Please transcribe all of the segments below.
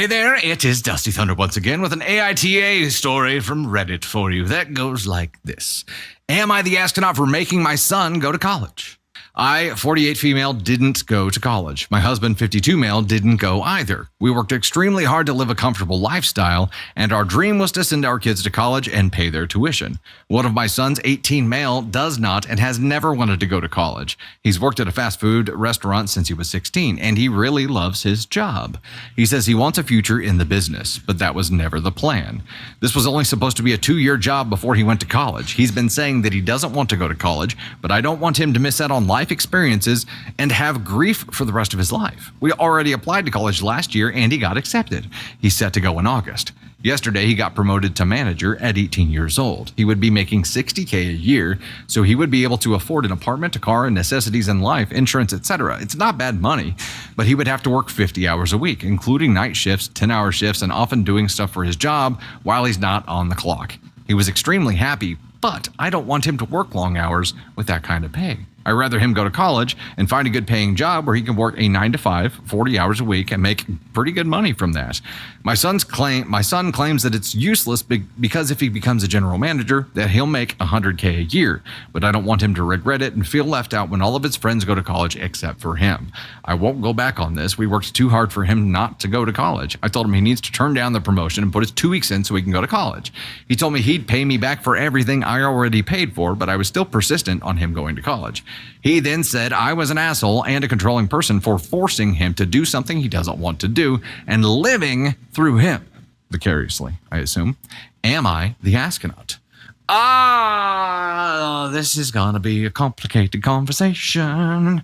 Hey there, it is Dusty Thunder once again with an AITA story from Reddit for you that goes like this. Am I the astronaut for making my son go to college? I, 48 female, didn't go to college. My husband, 52 male, didn't go either. We worked extremely hard to live a comfortable lifestyle, and our dream was to send our kids to college and pay their tuition. One of my sons, 18 male, does not and has never wanted to go to college. He's worked at a fast food restaurant since he was 16, and he really loves his job. He says he wants a future in the business, but that was never the plan. This was only supposed to be a 2-year job before he went to college. He's been saying that he doesn't want to go to college, but I don't want him to miss out on life experiences and have grief for the rest of his life. We already applied to college last year and he got accepted. He's set to go in August. Yesterday, he got promoted to manager at 18 years old. He would be making $60K a year, so he would be able to afford an apartment, a car, and necessities in life, insurance, etc. It's not bad money, but he would have to work 50 hours a week, including night shifts, 10-hour shifts, and often doing stuff for his job while he's not on the clock. He was extremely happy, but I don't want him to work long hours with that kind of pay. I'd rather him go to college and find a good paying job where he can work a 9-to-5, 40 hours a week and make pretty good money from that. My son claims that it's useless because if he becomes a general manager, that he'll make $100K a year. But I don't want him to regret it and feel left out when all of his friends go to college except for him. I won't go back on this. We worked too hard for him not to go to college. I told him he needs to turn down the promotion and put his 2 weeks in so he can go to college. He told me he'd pay me back for everything I already paid for, but I was still persistent on him going to college. He then said I was an asshole and a controlling person for forcing him to do something he doesn't want to do and living through him, vicariously, I assume. Am I the astronaut? This is gonna be a complicated conversation.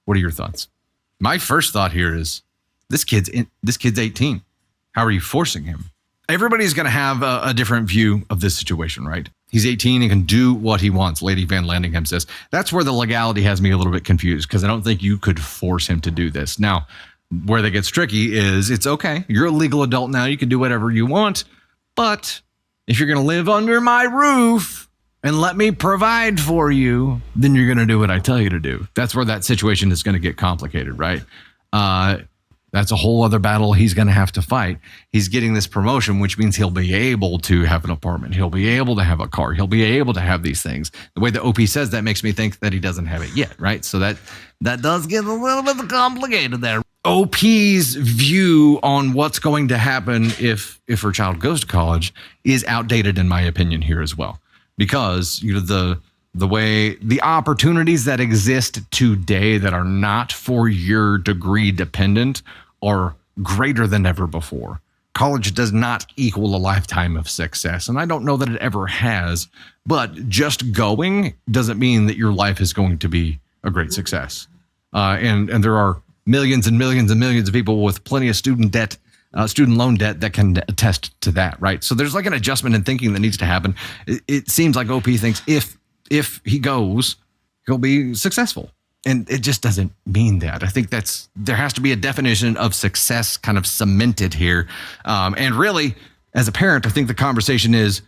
What are your thoughts? My first thought here is this kid's 18. How are you forcing him? Everybody's going to have a different view of this situation, right? He's 18 and can do what he wants, Lady Van Landingham says. That's where the legality has me a little bit confused because I don't think you could force him to do this. Now, where that gets tricky is it's okay. You're a legal adult now. You can do whatever you want. But if you're going to live under my roof and let me provide for you, then you're going to do what I tell you to do. That's where that situation is going to get complicated, right? That's a whole other battle he's going to have to fight. He's getting this promotion, which means he'll be able to have an apartment. He'll be able to have a car. He'll be able to have these things. The way the OP says that makes me think that he doesn't have it yet, right? So that does get a little bit complicated there. OP's view on what's going to happen if her child goes to college is outdated, in my opinion, here as well. Because the way the opportunities that exist today that are not for your degree dependent are greater than ever before. College does not equal a lifetime of success, and I don't know that it ever has, but just going doesn't mean that your life is going to be a great success. And there are millions and millions and millions of people with plenty of student loan debt that can attest to that, right? So there's like an adjustment in thinking that needs to happen. It seems like OP thinks if he goes, he'll be successful. And it just doesn't mean that. I think there has to be a definition of success kind of cemented here. And really, as a parent, I think the conversation is,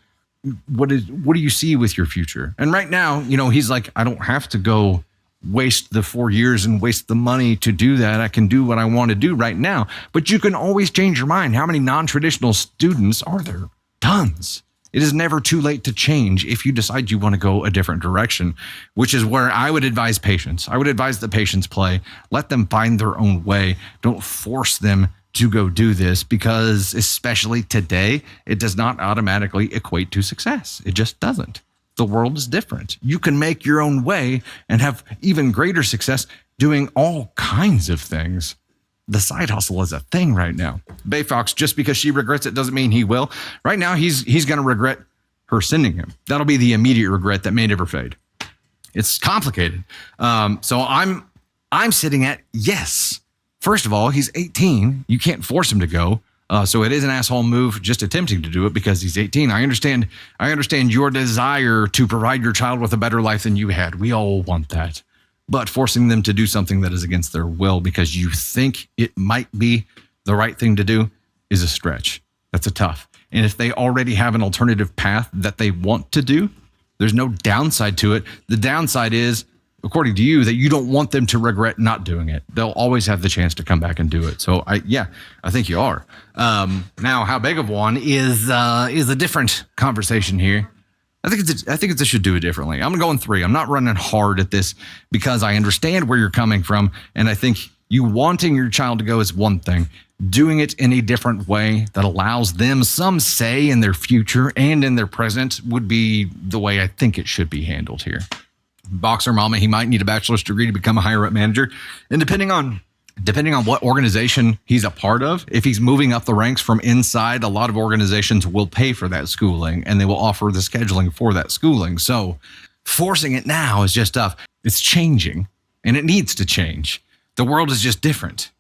what do you see with your future? And right now, he's like, I don't have to go waste the 4 years and waste the money to do that. I can do what I want to do right now. But you can always change your mind. How many non-traditional students are there? Tons. It is never too late to change if you decide you want to go a different direction, which is where I would advise patience. I would advise the patience play. Let them find their own way. Don't force them to go do this because, especially today, it does not automatically equate to success. It just doesn't. The world is different. You can make your own way and have even greater success doing all kinds of things. The side hustle is a thing right now. Bayfox, just because she regrets it doesn't mean he will. Right now, he's going to regret her sending him. That'll be the immediate regret that may never fade. It's complicated. So I'm sitting at yes. First of all, he's 18. You can't force him to go. So it is an asshole move just attempting to do it because he's 18. I understand your desire to provide your child with a better life than you had. We all want that. But forcing them to do something that is against their will because you think it might be the right thing to do is a stretch. That's a tough. And if they already have an alternative path that they want to do, there's no downside to it. The downside is according to you, that you don't want them to regret not doing it. They'll always have the chance to come back and do it. So I think you are. Now, how big of one is a different conversation here. I think they should do it differently. I'm going 3. I'm not running hard at this because I understand where you're coming from, and I think you wanting your child to go is one thing. Doing it in a different way that allows them some say in their future and in their present would be the way I think it should be handled here. Boxer Mama, he might need a bachelor's degree to become a higher up manager, and depending on what organization he's a part of, if he's moving up the ranks from inside, a lot of organizations will pay for that schooling and they will offer the scheduling for that schooling. So forcing it now is just tough. It's changing and it needs to change. The world is just different.